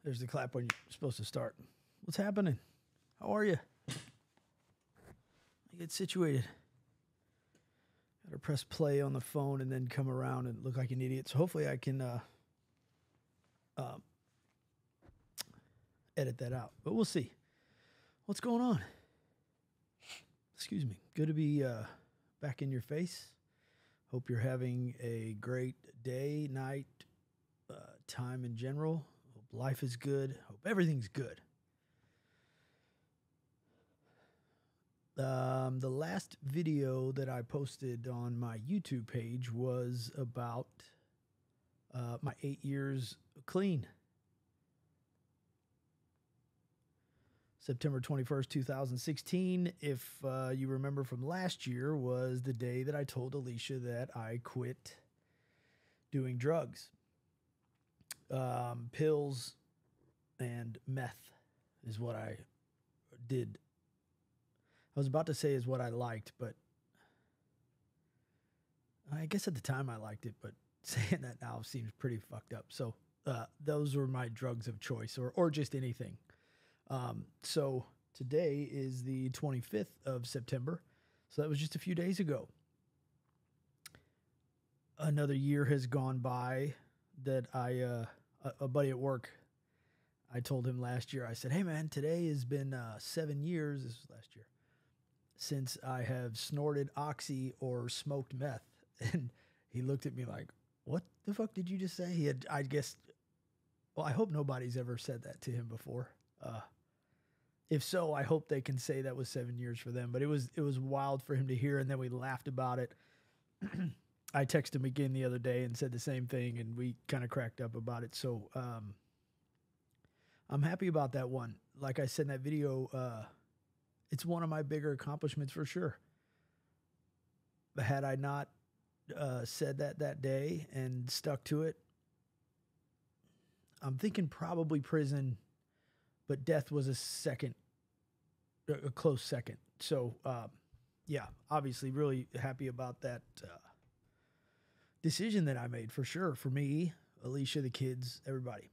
There's the clap when you're supposed to start. What's happening? How are you? Get situated. Got to press play on the phone and then come around and look like an idiot. So hopefully I can edit that out. But we'll see. What's going on? Excuse me. Good to be back in your face. Hope you're having a great day, night, time in general. Hope life is good. Hope everything's good. The last video that I posted on my YouTube page was about my 8 years clean. September 21st, 2016, if you remember from last year, was the day that I told Alicia that I quit doing drugs. Pills and meth is what I did. I was about to say is what I liked, but I guess at the time I liked it, but saying that now seems pretty fucked up. So those were my drugs of choice, or just anything. So today is the 25th of September. So that was just a few days ago. Another year has gone by that a buddy at work, I told him last year, I said, hey man, today has been 7 years, this was last year, since I have snorted oxy or smoked meth. And he looked at me like, what the fuck did you just say? I guess, well, I hope nobody's ever said that to him before. If so, I hope they can say that was 7 years for them. But it was wild for him to hear, and then we laughed about it. I texted him again the other day and said the same thing, and we kind of cracked up about it. So I'm happy about that one. Like I said in that video, it's one of my bigger accomplishments for sure. Had I not said that day and stuck to it, I'm thinking probably prison, but death was a close second. So, yeah, obviously really happy about that decision that I made for sure. For me, Alicia, the kids, everybody.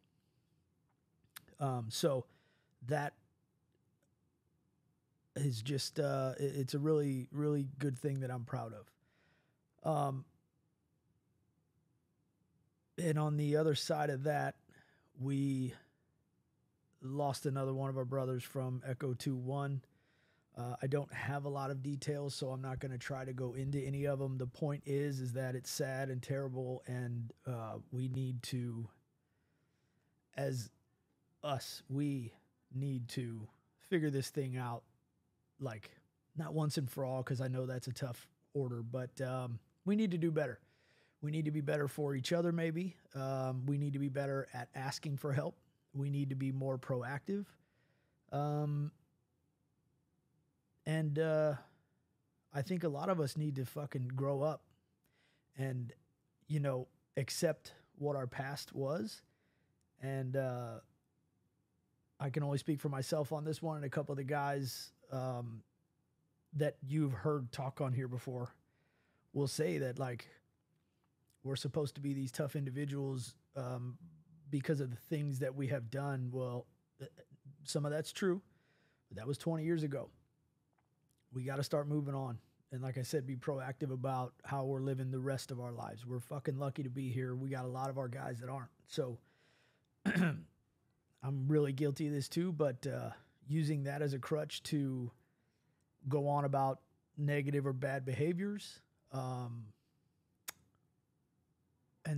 So that is just, it's a really, really good thing that I'm proud of. And on the other side of that, we lost another one of our brothers from Echo 2-1. I don't have a lot of details, so I'm not going to try to go into any of them. The point is that it's sad and terrible, and we need to, we need to figure this thing out, like, not once and for all, because I know that's a tough order, but we need to do better. We need to be better for each other, maybe. We need to be better at asking for help. We need to be more proactive. And I think a lot of us need to fucking grow up and, accept what our past was. And I can only speak for myself on this one, and a couple of the guys that you've heard talk on here before will say that, like, we're supposed to be these tough individuals because of the things that we have done. Well, some of that's true, but that was 20 years ago. We got to start moving on. And like I said, be proactive about how we're living the rest of our lives. We're fucking lucky to be here. We got a lot of our guys that aren't. So I'm really guilty of this too, but using that as a crutch to go on about negative or bad behaviors, and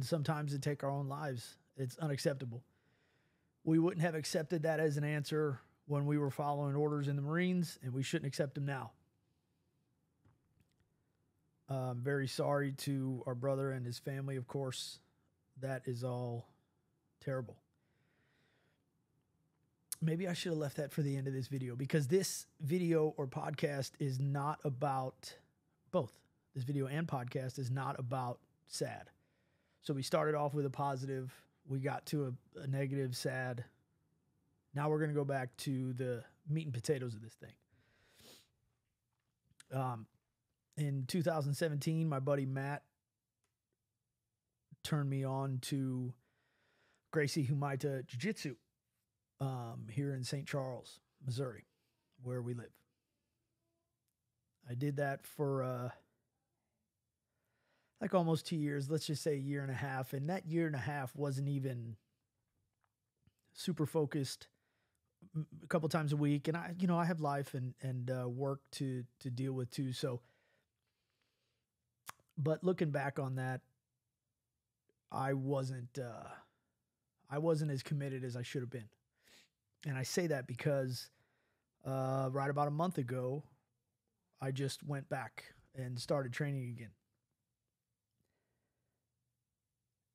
sometimes to take our own lives. It's unacceptable. We wouldn't have accepted that as an answer when we were following orders in the Marines, and we shouldn't accept them now. I'm very sorry to our brother and his family, of course. That is all terrible. Maybe I should have left that for the end of this video, because this video or podcast is not about both. This video and podcast is not about sad. So we started off with a positive. We got to a negative, sad. Now we're going to go back to the meat and potatoes of this thing. In 2017, my buddy Matt turned me on to Gracie Humaita Jiu-Jitsu. here in St. Charles, Missouri, where we live. I did that for like almost 2 years, let's just say a year and a half. And that year and a half wasn't even super focused a couple times a week. And I have life and work to deal with too. So, but looking back on that, I wasn't as committed as I should have been. And I say that because right about a month ago, I just went back and started training again.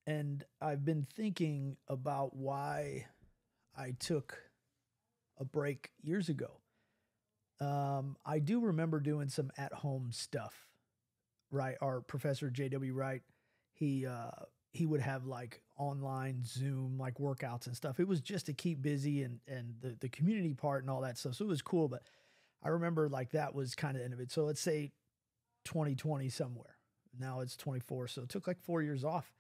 And I've been thinking about why I took a break years ago. I do remember doing some at-home stuff, right? Our professor, J.W. Wright, he would have like online Zoom, like workouts and stuff. It was just to keep busy and the community part and all that stuff. So it was cool. But I remember like that was kind of the end of it. So let's say 2020 somewhere. Now it's 24. So it took like 4 years off.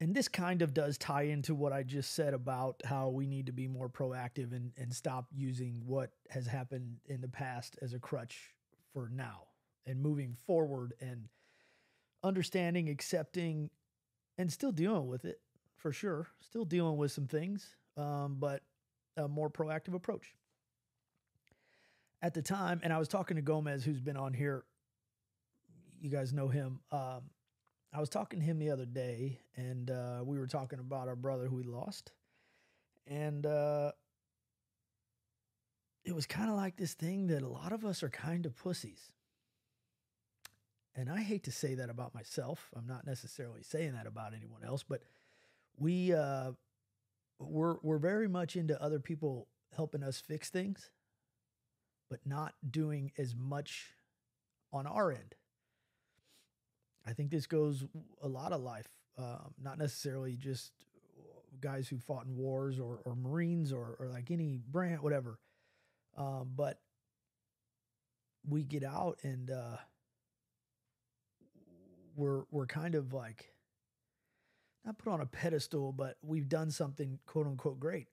And this kind of does tie into what I just said about how we need to be more proactive and stop using what has happened in the past as a crutch for now and moving forward and understanding, accepting, and still dealing with it for sure. Still dealing with some things, but a more proactive approach. At the time, and I was talking to Gomez, who's been on here. You guys know him. I was talking to him the other day, and we were talking about our brother who we lost. And it was kind of like this thing that a lot of us are kind of pussies. And I hate to say that about myself. I'm not necessarily saying that about anyone else, but we're very much into other people helping us fix things, but not doing as much on our end. I think this goes a lot of life, not necessarily just guys who fought in wars or Marines or like any brand, whatever. But we get out and we're kind of like not put on a pedestal, but we've done something quote unquote great.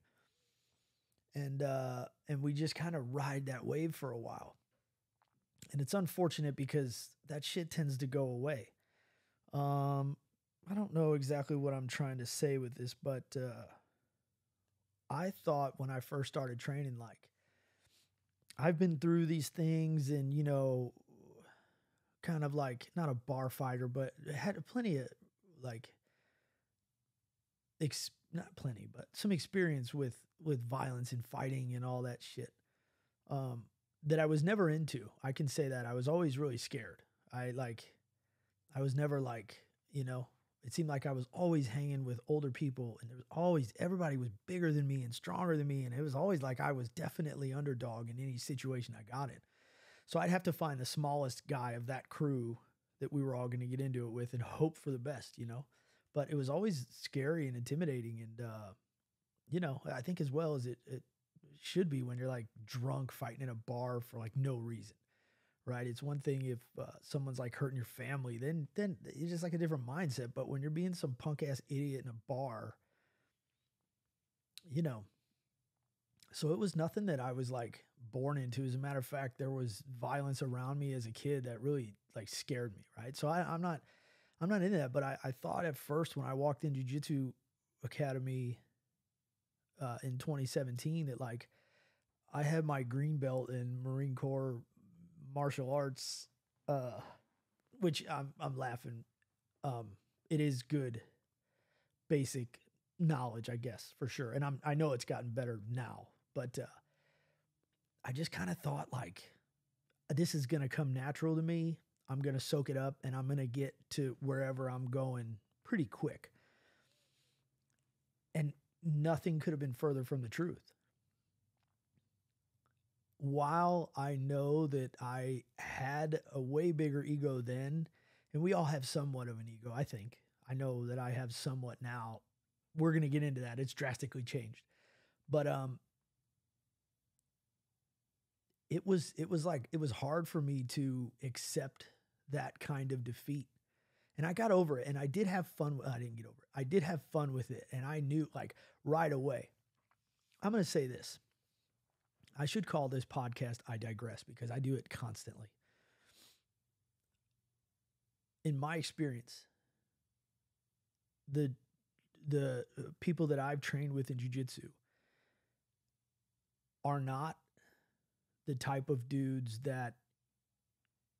And we just kind of ride that wave for a while. And it's unfortunate because that shit tends to go away. I don't know exactly what I'm trying to say with this, but I thought when I first started training, like, I've been through these things and, kind of like, not a bar fighter, but had plenty of, like, not plenty, but some experience with violence and fighting and all that shit that I was never into. I can say that. I was always really scared. I was never like, it seemed like I was always hanging with older people and there was always, everybody was bigger than me and stronger than me. And it was always like I was definitely underdog in any situation I got in. So I'd have to find the smallest guy of that crew that we were all going to get into it with and hope for the best, But it was always scary and intimidating. And, I think as well as it should be when you're like drunk fighting in a bar for like no reason. Right. It's one thing if someone's like hurting your family, then it's just like a different mindset. But when you're being some punk ass idiot in a bar, so it was nothing that I was like born into. As a matter of fact, there was violence around me as a kid that really like scared me. Right. So I'm not into that. But I thought at first when I walked into Jitsu Academy in 2017 that like I had my green belt in Marine Corps martial arts, which I'm laughing. It is good basic knowledge, I guess, for sure. And I know it's gotten better now, but I just kind of thought like, this is going to come natural to me. I'm going to soak it up and I'm going to get to wherever I'm going pretty quick. And nothing could have been further from the truth. While I know that I had a way bigger ego then, and we all have somewhat of an ego, I think. I know that I have somewhat now. We're going to get into that. It's drastically changed. But it was hard for me to accept that kind of defeat. And I got over it and I did have fun. I didn't get over it. I did have fun with it. And I knew like right away, I'm going to say this. I should call this podcast I Digress because I do it constantly. In my experience, the people that I've trained with in jiu-jitsu are not the type of dudes that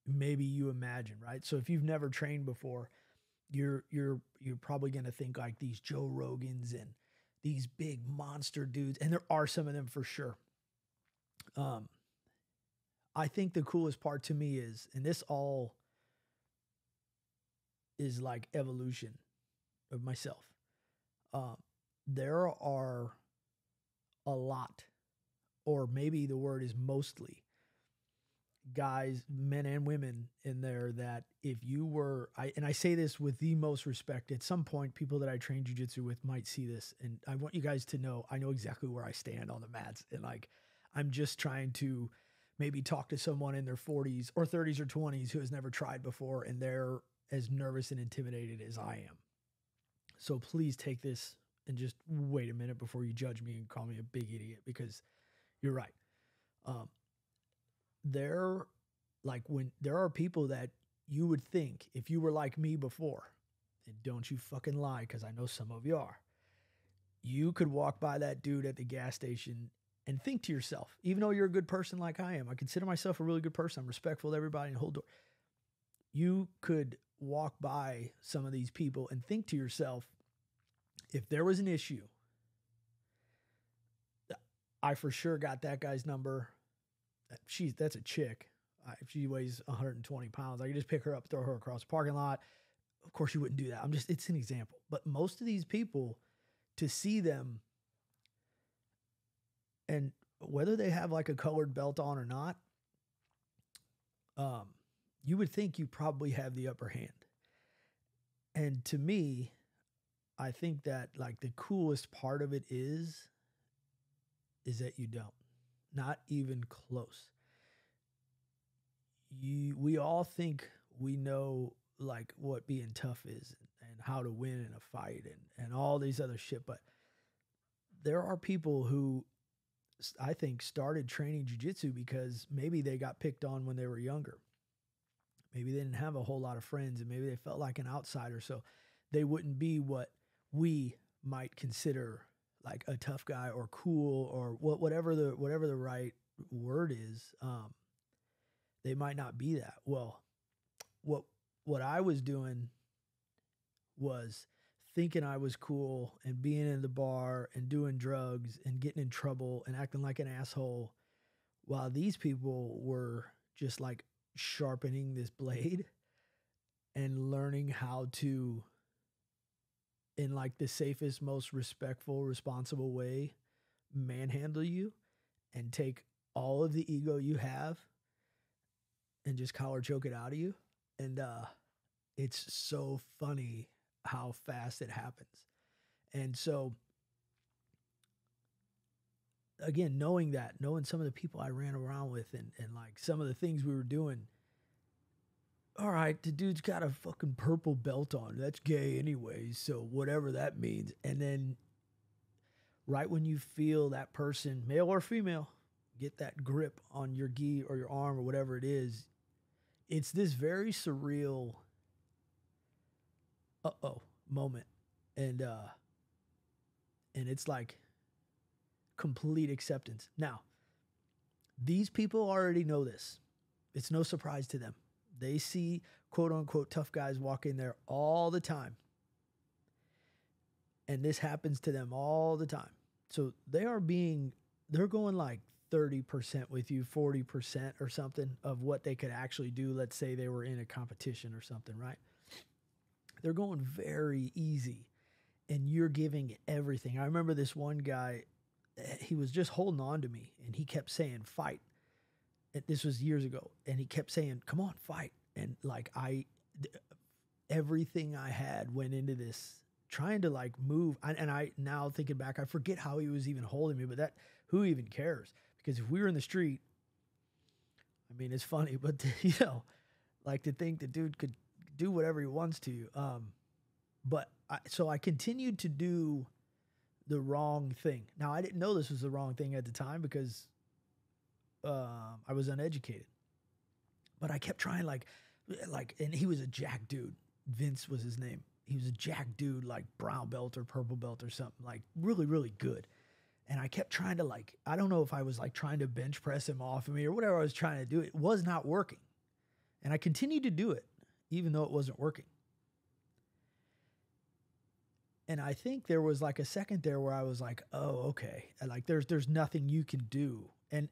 maybe you imagine, right? So if you've never trained before, you're probably going to think like these Joe Rogans and these big monster dudes, and there are some of them for sure. I think the coolest part to me is, and this all is like evolution of myself. There are a lot, or maybe the word is mostly, guys, men and women in there that if you were, and I say this with the most respect, at some point, people that I train jiu-jitsu with might see this, and I want you guys to know, I know exactly where I stand on the mats, and like, I'm just trying to maybe talk to someone in their 40s or 30s or 20s who has never tried before, and they're as nervous and intimidated as I am. So please take this and just wait a minute before you judge me and call me a big idiot, because you're right. There are people that you would think, if you were like me before, and don't you fucking lie, because I know some of you are, you could walk by that dude at the gas station and think to yourself, even though you're a good person like I am, I consider myself a really good person, I'm respectful to everybody and hold door. You could walk by some of these people and think to yourself, if there was an issue, I for sure got that guy's number. That's a chick. If she weighs 120 pounds, I could just pick her up, throw her across the parking lot. Of course, you wouldn't do that. It's an example. But most of these people, to see them, and whether they have like a colored belt on or not, you would think you probably have the upper hand. And to me, I think that like the coolest part of it is that you don't. Not even close. We all think we know like what being tough is and how to win in a fight and all these other shit. But there are people who I think started training jiu-jitsu because maybe they got picked on when they were younger. Maybe they didn't have a whole lot of friends and maybe they felt like an outsider. So they wouldn't be what we might consider like a tough guy or cool or whatever the right word is. They might not be that. Well, what I was doing was thinking I was cool and being in the bar and doing drugs and getting in trouble and acting like an asshole, while these people were just like sharpening this blade and learning how to, in like the safest, most respectful, responsible way, manhandle you and take all of the ego you have and just collar choke it out of you. And it's so funny how fast it happens. And so, again, knowing some of the people I ran around with and like some of the things we were doing, all right, the dude's got a fucking purple belt on. That's gay anyways, so whatever that means. And then right when you feel that person, male or female, get that grip on your gi or your arm or whatever it is, it's this very surreal moment. And it's like complete acceptance. Now, these people already know this. It's no surprise to them. They see quote unquote tough guys walk in there all the time. And this happens to them all the time. So they're going like 30% with you, 40% or something of what they could actually do. Let's say they were in a competition or something, right? They're going very easy and you're giving everything. I remember this one guy, he was just holding on to me and he kept saying, fight. This was years ago. And he kept saying, come on, fight. And like everything I had went into this, trying to like move. And I now thinking back, I forget how he was even holding me, but who even cares? Because if we were in the street, I mean, it's funny, but like to think the dude could do whatever he wants to you. So I continued to do the wrong thing. Now, I didn't know this was the wrong thing at the time because I was uneducated. But I kept trying, and he was a jack dude. Vince was his name. He was a jack dude, like brown belt or purple belt or something, like really, really good. And I kept trying to, I don't know if I was like trying to bench press him off of me or whatever I was trying to do. It was not working. And I continued to do it, even though it wasn't working. And I think there was like a second there where I was like, oh, okay. And like there's nothing you can do. And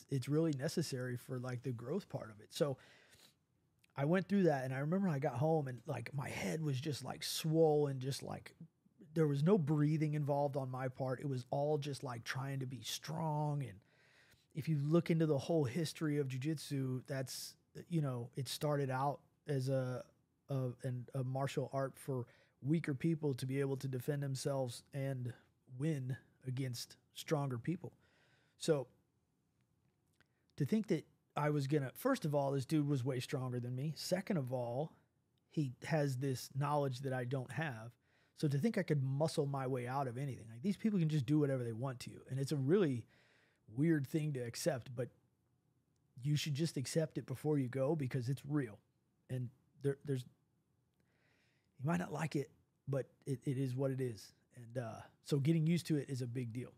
it's really necessary for like the growth part of it. So I went through that, and I remember I got home and like my head was just like swollen, just like there was no breathing involved on my part. It was all just like trying to be strong. And if you look into the whole history of jiu-jitsu, that's, it started out as a martial art for weaker people to be able to defend themselves and win against stronger people. So to think that I was first of all, this dude was way stronger than me. Second of all, he has this knowledge that I don't have. So to think I could muscle my way out of anything, like these people can just do whatever they want to you. And it's a really weird thing to accept, but you should just accept it before you go because it's real. And there's, you might not like it, but it is what it is. And so getting used to it is a big deal.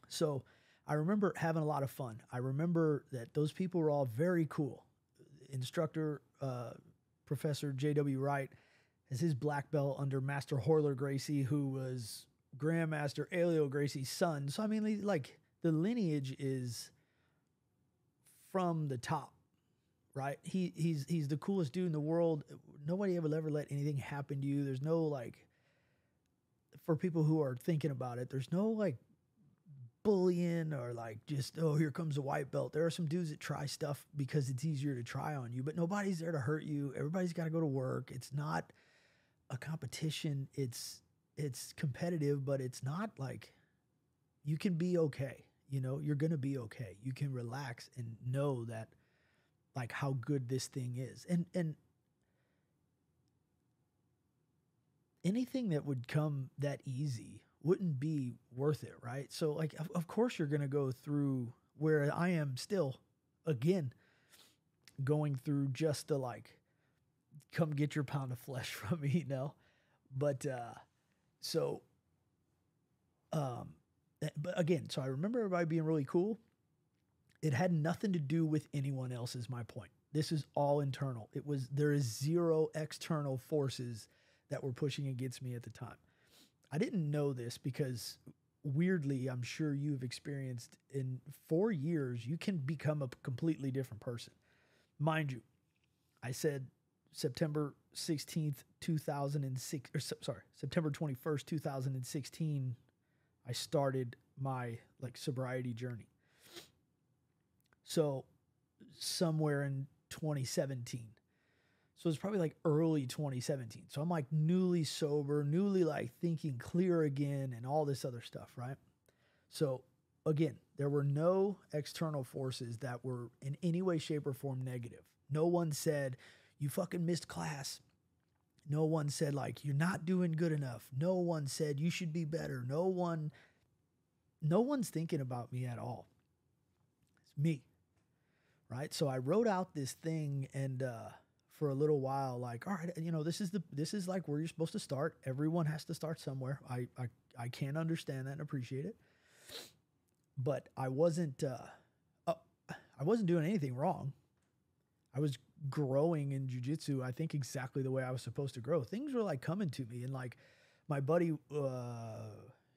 So I remember having a lot of fun. I remember that those people were all very cool. Instructor, Professor J.W. Wright has his black belt under Master Horler Gracie, who was Grandmaster Elio Gracie's son. So, I mean, like the lineage is from the top, right? He's the coolest dude in the world. Nobody ever let anything happen to you. There's no like, for people who are thinking about it, there's no like bullying or like just, oh, here comes a white belt. There are some dudes that try stuff because it's easier to try on you, but nobody's there to hurt you. Everybody's got to go to work. It's not a competition. It's competitive, but it's not like, you can be okay. You're going to be okay. You can relax and know that like how good this thing is. And anything that would come that easy wouldn't be worth it, right? So like, of course you're going to go through where I am still, again, going through just to like, come get your pound of flesh from me, But, but again, so I remember everybody being really cool. It had nothing to do with anyone else is my point. This is all internal. There is zero external forces that were pushing against me at the time. I didn't know this because weirdly, I'm sure you've experienced in 4 years, you can become a completely different person. Mind you, I said September 16th, 2006, September 21st, 2016, I started my like sobriety journey. So somewhere in 2017. So it's probably like early 2017. So I'm like newly sober, newly like thinking clear again and all this other stuff, right? So again, there were no external forces that were in any way, shape, or form negative. No one said, you fucking missed class. No one said like, you're not doing good enough. No one said you should be better. No one's thinking about me at all. It's me, right? So I wrote out this thing and, for a little while, like, all right, this is like where you're supposed to start. Everyone has to start somewhere. I can understand that and appreciate it, but I wasn't doing anything wrong. I was growing in jiu-jitsu, I think exactly the way I was supposed to grow. Things were like coming to me, and like my buddy,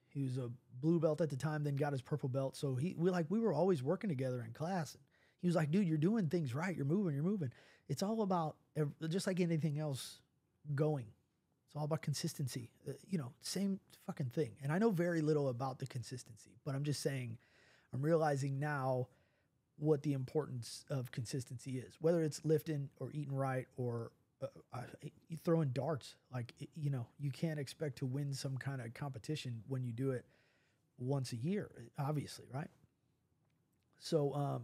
he was a blue belt at the time, then got his purple belt. So we were always working together in class. And he was like, dude, you're doing things right. You're moving. It's all about, just like anything else, going. It's all about consistency. Same fucking thing. And I know very little about the consistency, but I'm just saying, I'm realizing now what the importance of consistency is, whether it's lifting or eating right or throwing darts. Like, you can't expect to win some kind of competition when you do it once a year, obviously, right? So,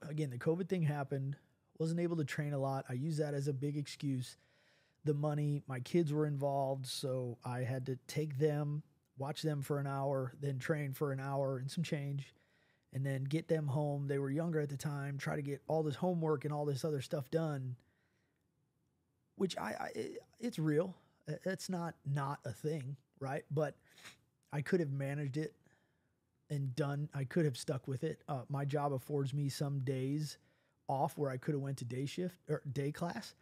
again, the COVID thing happened. Wasn't able to train a lot. I use that as a big excuse. the money. My kids were involved, so I had to take them, watch them for an hour, then train for an hour and some change, and then get them home. They were younger at the time, try to get all this homework and all this other stuff done, which it's real. It's not a thing, right? But I could have managed it and I could have stuck with it. My job affords me some days off where I could have went to day shift or day class.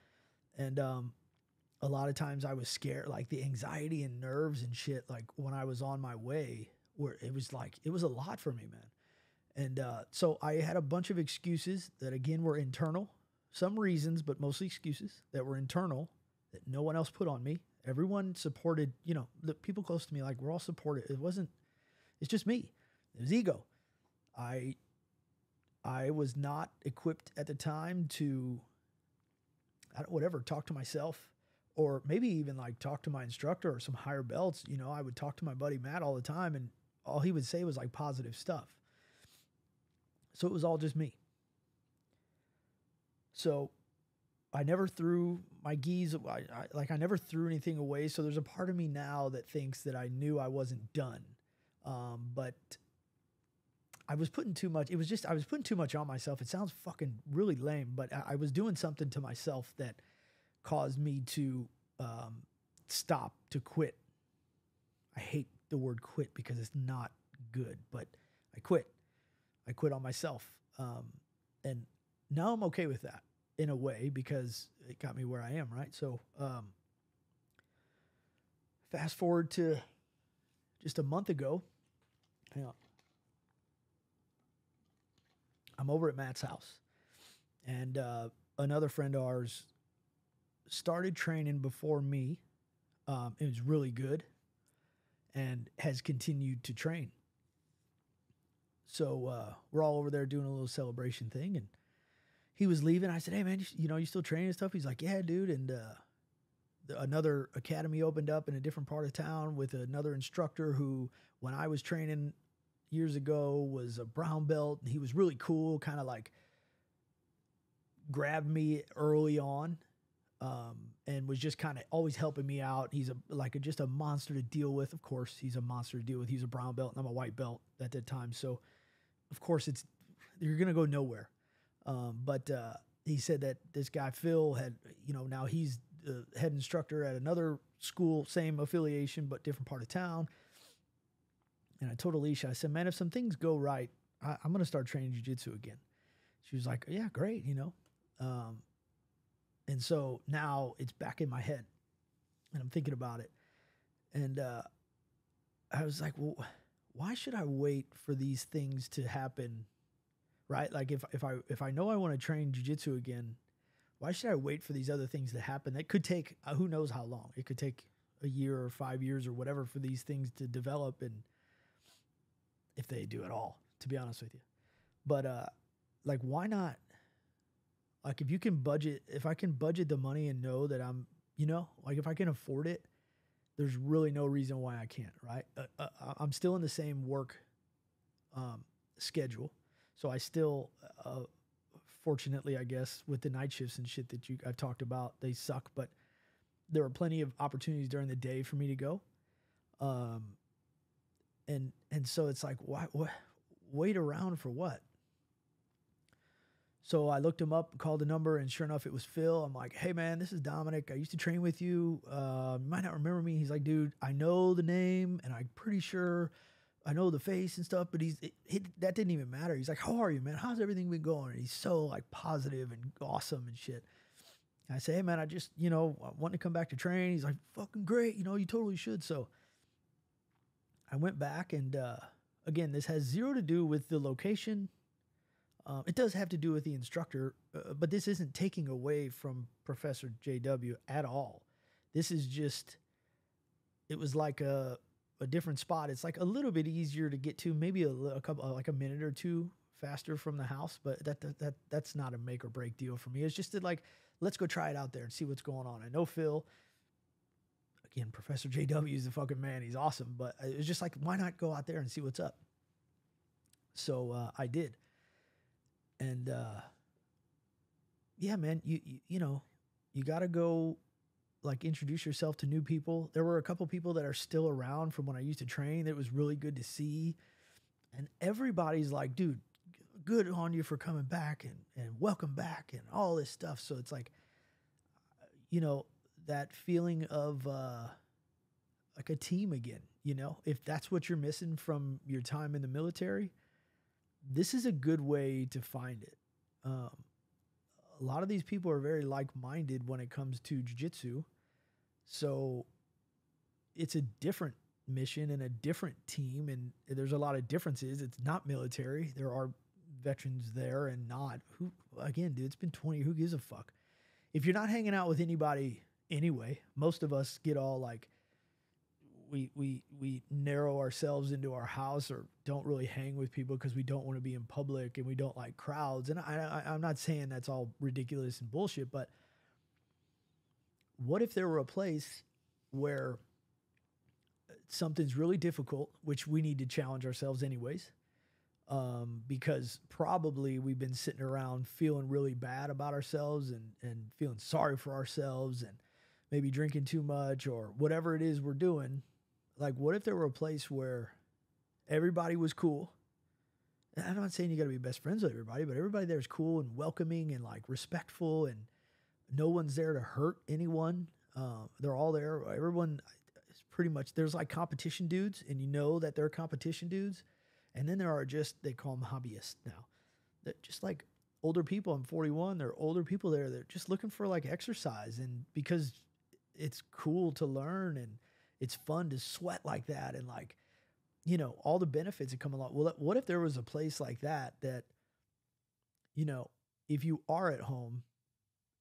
And a lot of times I was scared, like the anxiety and nerves and shit, like when I was on my way, where it was a lot for me, man. And so I had a bunch of excuses that, again, were internal. Some reasons, but mostly excuses that were internal that no one else put on me. Everyone supported, the people close to me, like, we're all supported. It's just me. It was ego. I was not equipped at the time to, talk to myself, or maybe even like talk to my instructor or some higher belts. I would talk to my buddy Matt all the time, and all he would say was like positive stuff. So it was all just me. So I never threw my gis. I never threw anything away. So there's a part of me now that thinks that I knew I wasn't done. But I was putting too much. I was putting too much on myself. It sounds fucking really lame, but I was doing something to myself that caused me to stop, to quit. I hate the word quit because it's not good, but I quit. I quit on myself. And now I'm okay with that in a way because it got me where I am, right? So fast forward to just a month ago. Hang on. I'm over at Matt's house, and another friend of ours started training before me. It was really good and has continued to train. So we're all over there doing a little celebration thing, and he was leaving. I said, "Hey, man, you still training and stuff?" He's like, "Yeah, dude." And another academy opened up in a different part of town with another instructor who, when I was training years ago, was a brown belt, and he was really cool, kind of like grabbed me early on, and was just kind of always helping me out. He's just a monster to deal with. Of course, he's a monster to deal with. He's a brown belt, and I'm a white belt at that time. So, of course, you're going to go nowhere. But he said that this guy, Phil, had, now he's the head instructor at another school, same affiliation, but different part of town. And I told Alicia, I said, man, if some things go right, I'm going to start training jiu-jitsu again. She was like, yeah, great, And so now it's back in my head, and I'm thinking about it. And I was like, well, why should I wait for these things to happen, right? Like if I know I want to train jiu-jitsu again, why should I wait for these other things to happen? It could take who knows how long. It could take a year or 5 years or whatever for these things to develop, and if they do at all, to be honest with you. But like, why not? Like, if I can budget the money and know that I'm, like if I can afford it, there's really no reason why I can't, right? I'm still in the same work schedule. So I still, fortunately, I guess, with the night shifts and shit that I've talked about, they suck, but there are plenty of opportunities during the day for me to go. And so it's like, why wait around for what? So I looked him up, called the number, and sure enough, it was Phil. I'm like, hey, man, this is Dominic. I used to train with you. You might not remember me. He's like, dude, I know the name, and I'm pretty sure I know the face and stuff, but that didn't even matter. He's like, how are you, man? How's everything been going? And he's so like positive and awesome and shit. And I say, hey, man, I just, I want to come back to train. He's like, fucking great. You totally should. So I went back, and again, this has zero to do with the location. It does have to do with the instructor, but this isn't taking away from Professor JW at all. This is just, it was like a different spot. It's like a little bit easier to get to, maybe a couple, like a minute or two faster from the house, but that's not a make or break deal for me. It's just that, like, let's go try it out there and see what's going on. I know Phil, again, Professor JW is the fucking man. He's awesome, but it was just like, why not go out there and see what's up? So I did. And yeah, man, you got to go like introduce yourself to new people. There were a couple people that are still around from when I used to train. That was really good to see. And everybody's like, dude, good on you for coming back and welcome back and all this stuff. So it's like, you know, that feeling of like a team again, you know, if that's what you're missing from your time in the military, this is a good way to find it. A lot of these people are very like-minded when it comes to jiu-jitsu. So it's a different mission and a different team, and there's a lot of differences. It's not military. There are veterans there and not. Who, again, dude, it's been 20 years. Who gives a fuck? If you're not hanging out with anybody anyway, most of us get all like, we narrow ourselves into our house or don't really hang with people because we don't want to be in public and we don't like crowds. And I'm not saying that's all ridiculous and bullshit, but what if there were a place where something's really difficult, which we need to challenge ourselves anyways, because probably we've been sitting around feeling really bad about ourselves and feeling sorry for ourselves and maybe drinking too much or whatever it is we're doing. Like, what if there were a place where everybody was cool? And I'm not saying you got to be best friends with everybody, but everybody there is cool and welcoming and like respectful, and no one's there to hurt anyone. They're all there. Everyone is pretty much, there's like competition dudes, and you know that they're competition dudes. And then there are just, they call them hobbyists now. They're just like older people. I'm 41. There are older people there. They're just looking for like exercise, and because it's cool to learn and it's fun to sweat like that, and like, you know, all the benefits that come along. Well, what if there was a place like that, you know, if you are at home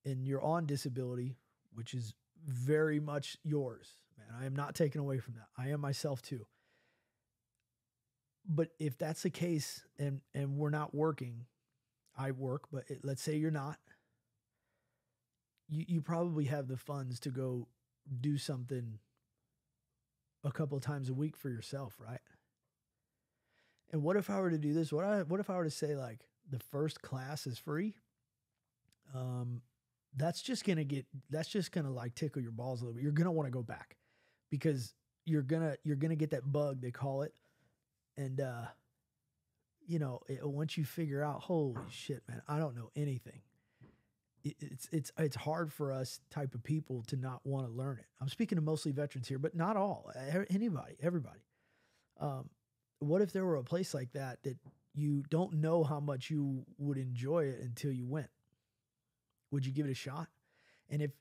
and you're on disability, which is very much yours, man, I am not taken away from that. I am myself too. But if that's the case and we're not working, I work, but let's say you're not, you probably have the funds to go do something a couple of times a week for yourself, right? And what if I were to do this? What if I were to say like the first class is free? That's just gonna like tickle your balls a little bit. You're gonna want to go back because you're gonna get that bug, they call it. And you know, once you figure out, holy shit, man, I don't know anything. It's hard for us type of people to not want to learn it. I'm speaking to mostly veterans here, but not all. Anybody, everybody. What if there were a place like that you don't know how much you would enjoy it until you went? Would you give it a shot? And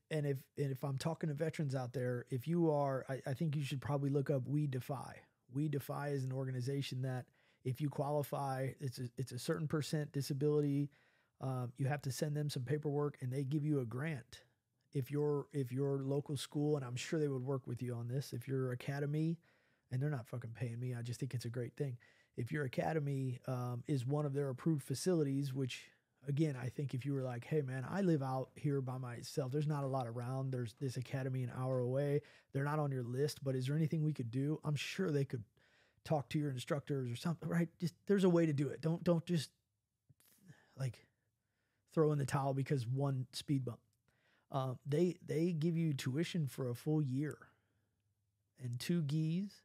if I'm talking to veterans out there, if you are, I think you should probably look up We Defy. We Defy is an organization that if you qualify, it's a certain percent disability. You have to send them some paperwork and they give you a grant. If your local school, and I'm sure they would work with you on this, if your academy, and they're not fucking paying me, I just think it's a great thing. If your academy is one of their approved facilities, which again, I think if you were like, hey man, I live out here by myself, there's not a lot around, there's this academy an hour away, they're not on your list, but is there anything we could do? I'm sure they could talk to your instructors or something, right? Just there's a way to do it. Don't just like throw in the towel because one speed bump. They give you tuition for a full year and 2 gis,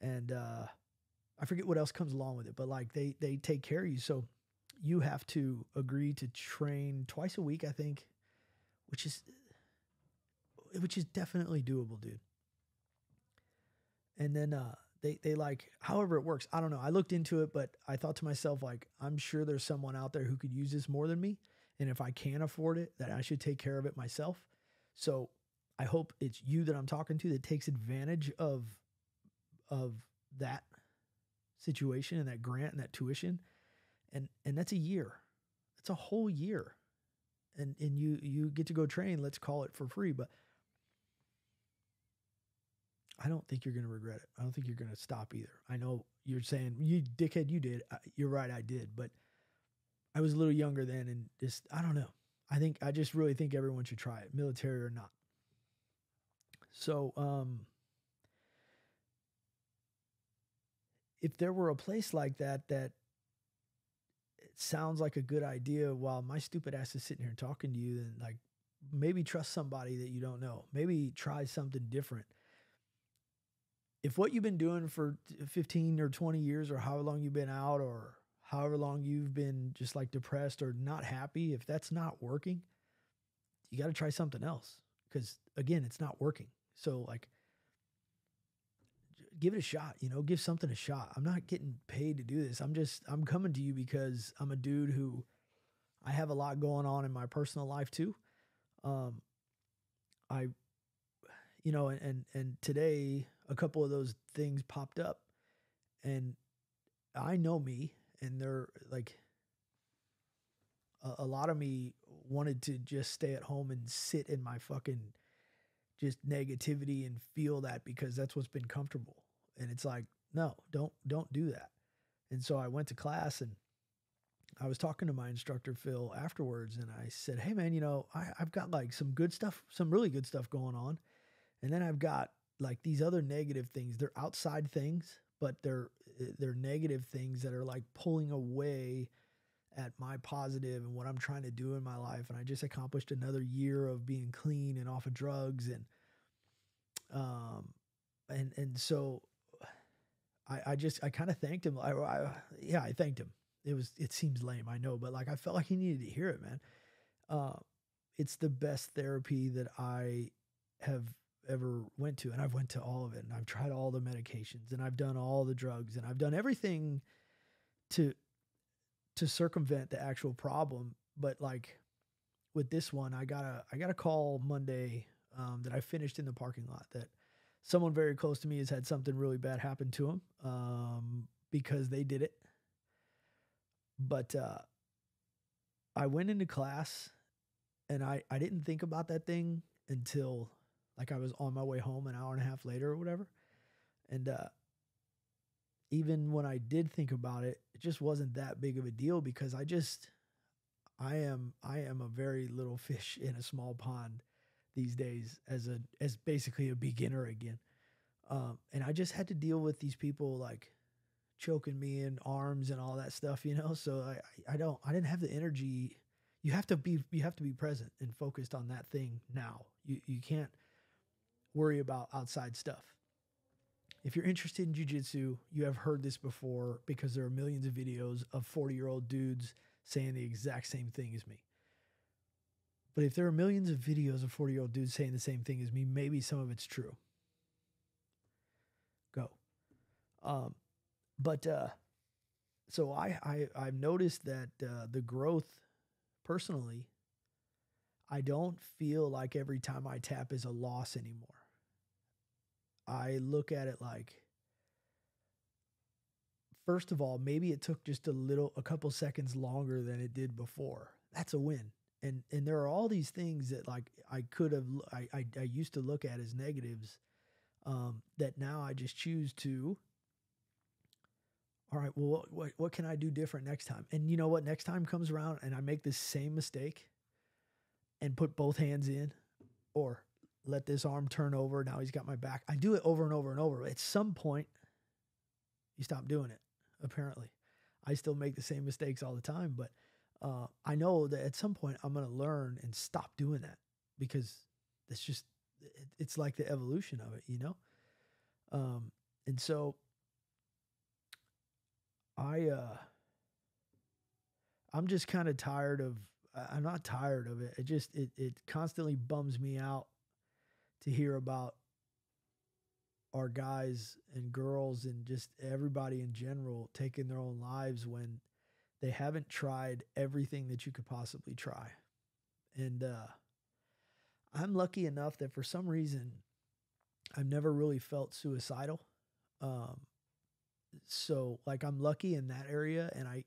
and I forget what else comes along with it, but like they take care of you. So you have to agree to train twice a week, I think, which is definitely doable, dude. And then they like, however it works, I don't know. I looked into it, but I thought to myself, like, I'm sure there's someone out there who could use this more than me. And if I can't afford it, that I should take care of it myself. So I hope it's you that I'm talking to that takes advantage of that situation and that grant and that tuition. And that's a year. It's a whole year. And you get to go train, let's call it for free, but I don't think you're going to regret it. I don't think you're going to stop either. I know you're saying, you dickhead, you did. You're right, I did. But I was a little younger then, and just, I don't know. I just really think everyone should try it, military or not. So, if there were a place like that it sounds like a good idea while my stupid ass is sitting here talking to you, then like, maybe trust somebody that you don't know. Maybe try something different. If what you've been doing for 15 or 20 years, or however long you've been out, or however long you've been just like depressed or not happy, if that's not working, you got to try something else. Because again, it's not working. So like, give it a shot, give something a shot. I'm not getting paid to do this. I'm coming to you because I'm a dude who, I have a lot going on in my personal life too. Um, I, and today a couple of those things popped up, and I know me, and they're like, a lot of me wanted to just stay at home and sit in my fucking just negativity and feel that, because that's what's been comfortable. And it's like, no, don't do that. And so I went to class, and I was talking to my instructor, Phil, afterwards, and I said, hey man, I've got like some good stuff, some really good stuff going on. And then I've got like these other negative things. They're outside things, but they're negative things that are like pulling away at my positive and what I'm trying to do in my life. And I just accomplished another year of being clean and off of drugs. And so I kind of thanked him. I thanked him. It seems lame, I know, but like, I felt like he needed to hear it, man. It's the best therapy that I have ever went to. And I've went to all of it, and I've tried all the medications, and I've done all the drugs, and I've done everything to circumvent the actual problem. But like with this one, I got a call Monday, that I finished in the parking lot, that someone very close to me has had something really bad happen to him, because they did it. But I went into class, and I didn't think about that thing until like I was on my way home an hour and a half later or whatever. And even when I did think about it, it just wasn't that big of a deal, because I am a very little fish in a small pond these days, as basically a beginner again. And I just had to deal with these people like choking me in arms and all that stuff, So I didn't have the energy. You have to be present and focused on that thing now. You can't worry about outside stuff. If you're interested in jiu-jitsu, you have heard this before, because there are millions of videos of 40-year-old dudes saying the exact same thing as me. But if there are millions of videos of 40-year-old dudes saying the same thing as me, maybe some of it's true. Go. So I've noticed that the growth personally, I don't feel like every time I tap is a loss anymore. I look at it like, first of all, maybe it took just a couple seconds longer than it did before. That's a win. And there are all these things that like I used to look at as negatives, that now I just choose to, all right, well, what can I do different next time? And you know what? Next time comes around and I make the same mistake and put both hands in, or let this arm turn over. Now he's got my back. I do it over and over and over. At some point, you stop doing it, apparently. I still make the same mistakes all the time, but I know that at some point I'm going to learn and stop doing that, because it's like the evolution of it, And so I'm just kind of tired of, I'm not tired of it. It constantly bums me out to hear about our guys and girls and just everybody in general taking their own lives when they haven't tried everything that you could possibly try. And I'm lucky enough that for some reason I've never really felt suicidal. So like I'm lucky in that area, and I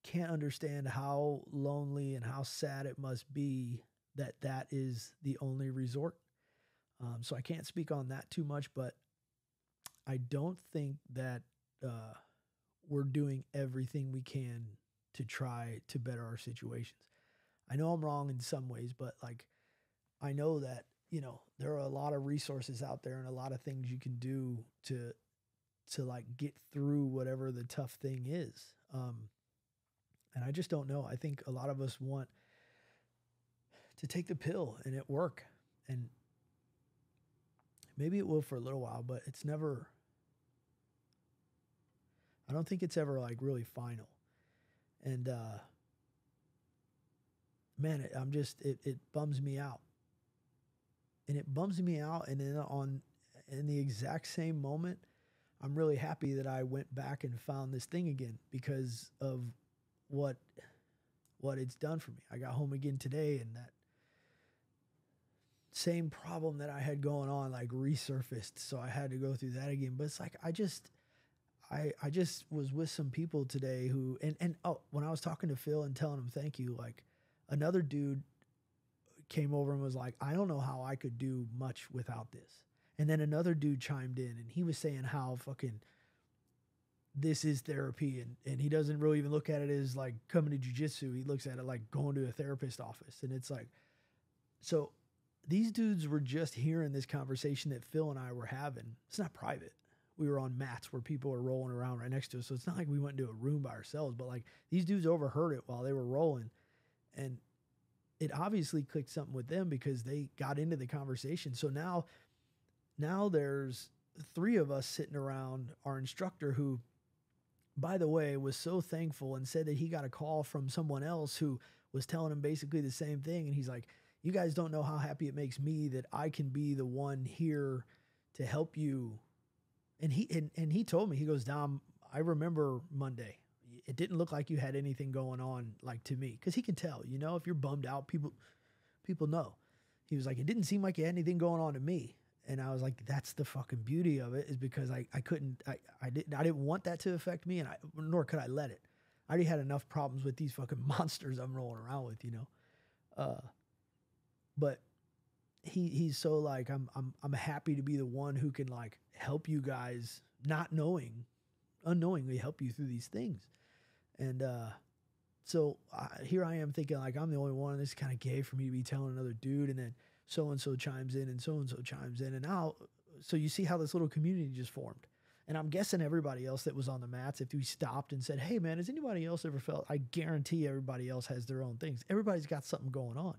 can't understand how lonely and how sad it must be that is the only resort. So I can't speak on that too much, but I don't think that we're doing everything we can to try to better our situations. I know I'm wrong in some ways, but like I know that, there are a lot of resources out there and a lot of things you can do to like get through whatever the tough thing is. And I just don't know. I think a lot of us want to take the pill and it work. And maybe it will for a little while, but it's never, I don't think it's ever like really final. And man, it bums me out. And it bums me out. And then in the exact same moment, I'm really happy that I went back and found this thing again because of what it's done for me. I got home again today, and that same problem that I had going on like resurfaced. So I had to go through that again. But it's like I just was with some people today who and when I was talking to Phil and telling him thank you, like another dude came over and was like, I don't know how I could do much without this. And then another dude chimed in and he was saying how fucking this is therapy, and he doesn't really even look at it as like coming to jiu-jitsu. He looks at it like going to a therapist office. And it's like, so these dudes were just hearing this conversation that Phil and I were having. It's not private. We were on mats where people were rolling around right next to us. So it's not like we went into a room by ourselves, but like these dudes overheard it while they were rolling. And it obviously clicked something with them because they got into the conversation. So now there's 3 of us sitting around our instructor who, by the way, was so thankful and said that he got a call from someone else who was telling him basically the same thing. And he's like, you guys don't know how happy it makes me that I can be the one here to help you. And he told me, he goes, Dom, I remember Monday. It didn't look like you had anything going on, like, to me. Because he can tell, you know, if you're bummed out, people know. He was like, it didn't seem like you had anything going on to me. And I was like, that's the fucking beauty of it, is because I didn't want that to affect me, and nor could I let it. I already had enough problems with these fucking monsters I'm rolling around with, you know. But he's so like, I'm happy to be the one who can like help you guys, unknowingly help you through these things. And so here I am thinking like I'm the only one. This is kind of gay for me to be telling another dude, and then so-and-so chimes in and so-and-so chimes in. And now, so you see how this little community just formed. And I'm guessing everybody else that was on the mats, if we stopped and said, hey man, has anybody else ever felt, I guarantee everybody else has their own things. Everybody's got something going on.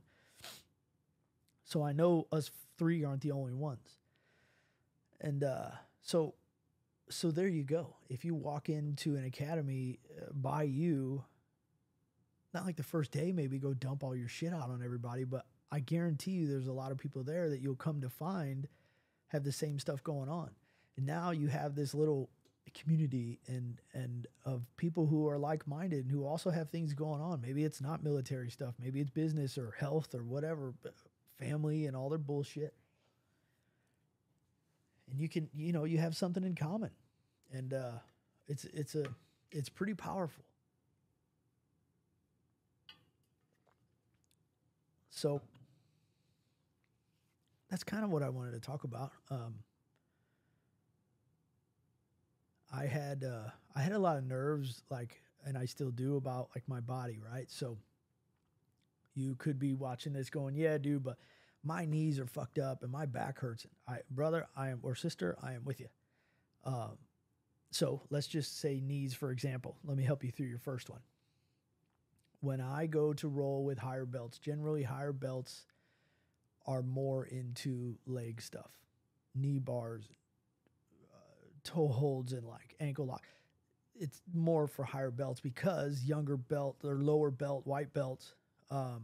So I know us 3 aren't the only ones. And so there you go. If you walk into an academy by you, not like the first day, maybe go dump all your shit out on everybody, but I guarantee you there's a lot of people there that you'll come to find have the same stuff going on. And now you have this little community and of people who are like-minded and who also have things going on. Maybe it's not military stuff. Maybe it's business or health or whatever, family and all their bullshit. And you can, you know, you have something in common. And it's pretty powerful. So that's kind of what I wanted to talk about. I had a lot of nerves, like, and I still do, about like my body, right? So you could be watching this going, yeah, dude, but my knees are fucked up and my back hurts. Brother, or sister, I am with you. So let's just say knees, for example. Let me help you through your first one. When I go to roll with higher belts, generally higher belts are more into leg stuff, knee bars, toe holds, and like ankle lock. It's more for higher belts because younger belt or lower belt, white belts, are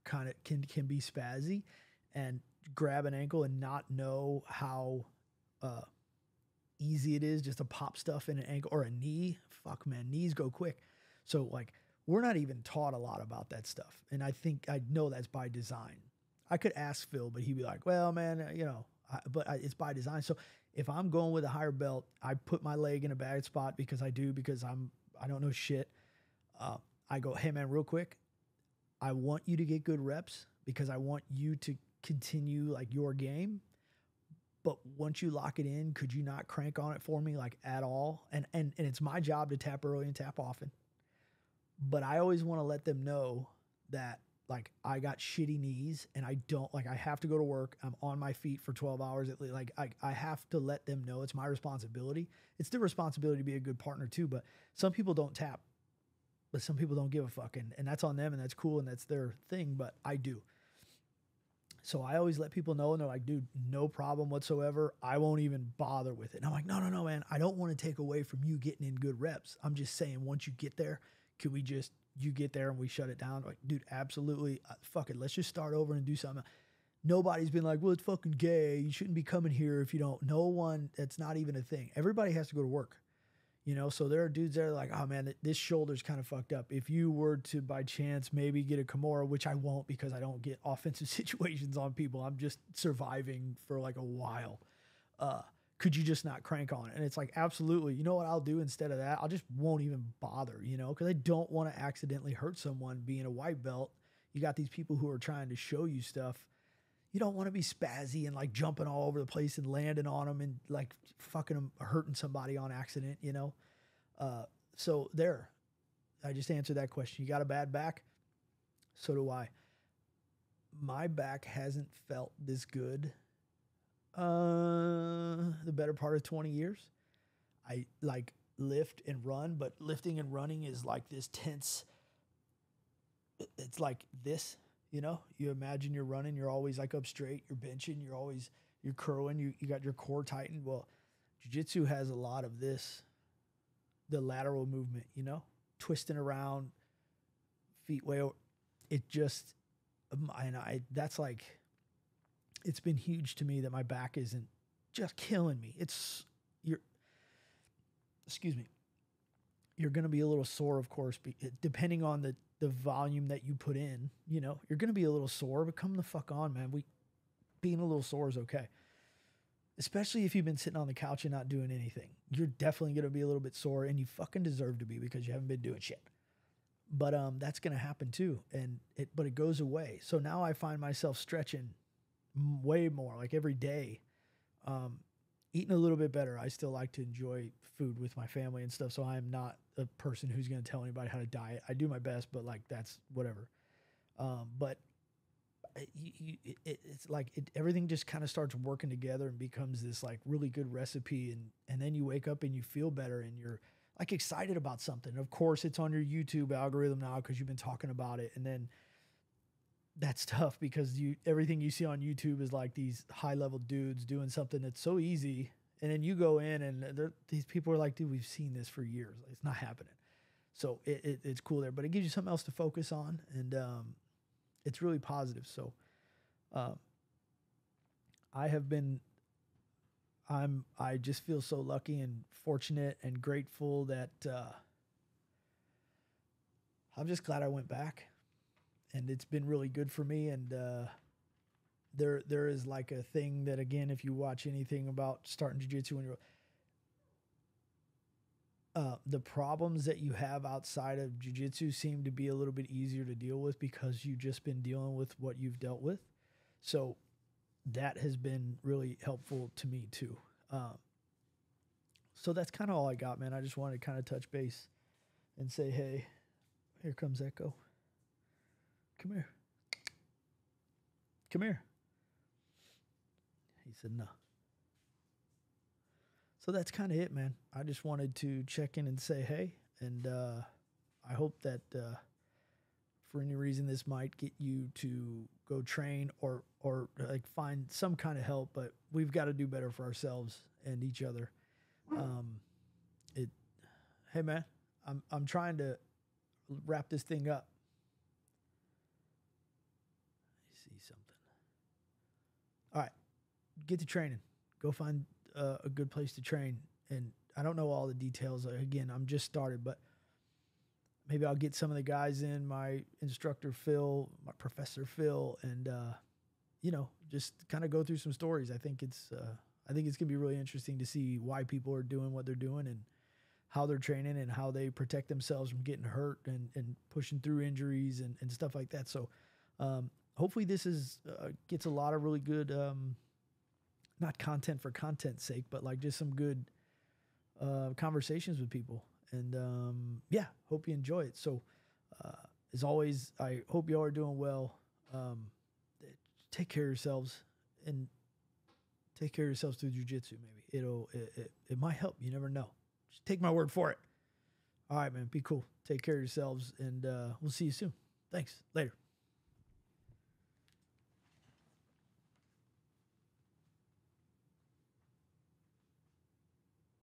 kind of can be spazzy and grab an ankle and not know how easy it is just to pop stuff in an ankle or a knee. Fuck, man, knees go quick. So like, we're not even taught a lot about that stuff. And I know that's by design. I could ask Phil, but he'd be like, well, man, you know, it's by design. So if I'm going with a higher belt, I put my leg in a bad spot because I don't know shit. I go, hey man, real quick, I want you to get good reps because I want you to continue like your game. But once you lock it in, could you not crank on it for me like at all? And it's my job to tap early and tap often. But I always want to let them know that like I got shitty knees and I have to go to work. I'm on my feet for 12 hours at least. Like I have to let them know it's my responsibility. It's their responsibility to be a good partner too. But some people don't tap, but some people don't give a fuck. And that's on them and that's cool and that's their thing. But I do. So I always let people know, and they're like, dude, no problem whatsoever. I won't even bother with it. And I'm like, no, man. I don't want to take away from you getting in good reps. I'm just saying, once you get there, could we just, you get there and we shut it down? Like, dude, absolutely. Fuck it. Let's just start over and do something. Nobody's been like, well, it's fucking gay. You shouldn't be coming here if you don't. No one, that's not even a thing. Everybody has to go to work. You know, so there are dudes that are like, oh man, this shoulder's kind of fucked up. If you were to by chance maybe get a Kimura, which I won't because I don't get offensive situations on people. I'm just surviving for like a while. Could you just not crank on it? And it's like, absolutely. You know what I'll do instead of that? I'll just won't even bother, you know, because I don't want to accidentally hurt someone being a white belt. You got these people who are trying to show you stuff. You don't want to be spazzy and like jumping all over the place and landing on them and like fucking them, hurting somebody on accident, you know? So there, I just answered that question. You got a bad back? So do I. My back hasn't felt this good the better part of 20 years. I like lift and run, but lifting and running is like this tense. It's like this. You know, you imagine you're running, you're always like up straight, you're benching, you're curling, you got your core tightened. Well, jiu-jitsu has a lot of this, the lateral movement, you know, twisting around, feet way over. It just, that's like, it's been huge to me that my back isn't just killing me. Excuse me. You're going to be a little sore, of course, depending on the volume that you put in, you know, you're going to be a little sore, but come the fuck on, man. Being a little sore is okay. Especially if you've been sitting on the couch and not doing anything. You're definitely going to be a little bit sore, and you fucking deserve to be because you haven't been doing shit. But that's going to happen too. But it goes away. So now I find myself stretching way more, like every day, eating a little bit better. I still like to enjoy food with my family and stuff. So I am not a person who's going to tell anybody how to diet. I do my best, but like, that's whatever. But it's like everything just kind of starts working together and becomes this like really good recipe. And then you wake up and you feel better and you're like excited about something. Of course, it's on your YouTube algorithm now because you've been talking about it. And then that's tough because everything you see on YouTube is like these high level dudes doing something that's so easy. And then you go in and these people are like, dude, we've seen this for years. It's not happening. So it's cool there, but it gives you something else to focus on. And it's really positive. So I just feel so lucky and fortunate and grateful that I'm just glad I went back. And it's been really good for me. And there is like a thing that, again, if you watch anything about starting jiu-jitsu when you're the problems that you have outside of jiu-jitsu seem to be a little bit easier to deal with because you've just been dealing with what you've dealt with. So that has been really helpful to me too. So that's kind of all I got, man. I just wanted to kind of touch base and say, hey, here comes Echo. Come here. Come here. He said, no. So that's kind of it, man. I just wanted to check in and say, hey, and I hope that for any reason this might get you to go train or like find some kind of help, but we've got to do better for ourselves and each other. Hey man, I'm trying to wrap this thing up. Let me see something. All right, get to training. Go find a good place to train. And I don't know all the details. Again, I'm just started, but maybe I'll get some of the guys in, my instructor Phil, my professor Phil, and just kind of go through some stories. I think it's gonna be really interesting to see why people are doing what they're doing and how they're training and how they protect themselves from getting hurt and pushing through injuries and stuff like that. So hopefully this gets a lot of really good, not content for content's sake, but like just some good conversations with people. And hope you enjoy it. So as always, I hope you all are doing well. Take care of yourselves and take care of yourselves through jiu-jitsu. Maybe it might help. You never know. Just take my word for it. All right, man. Be cool. Take care of yourselves, and we'll see you soon. Thanks. Later.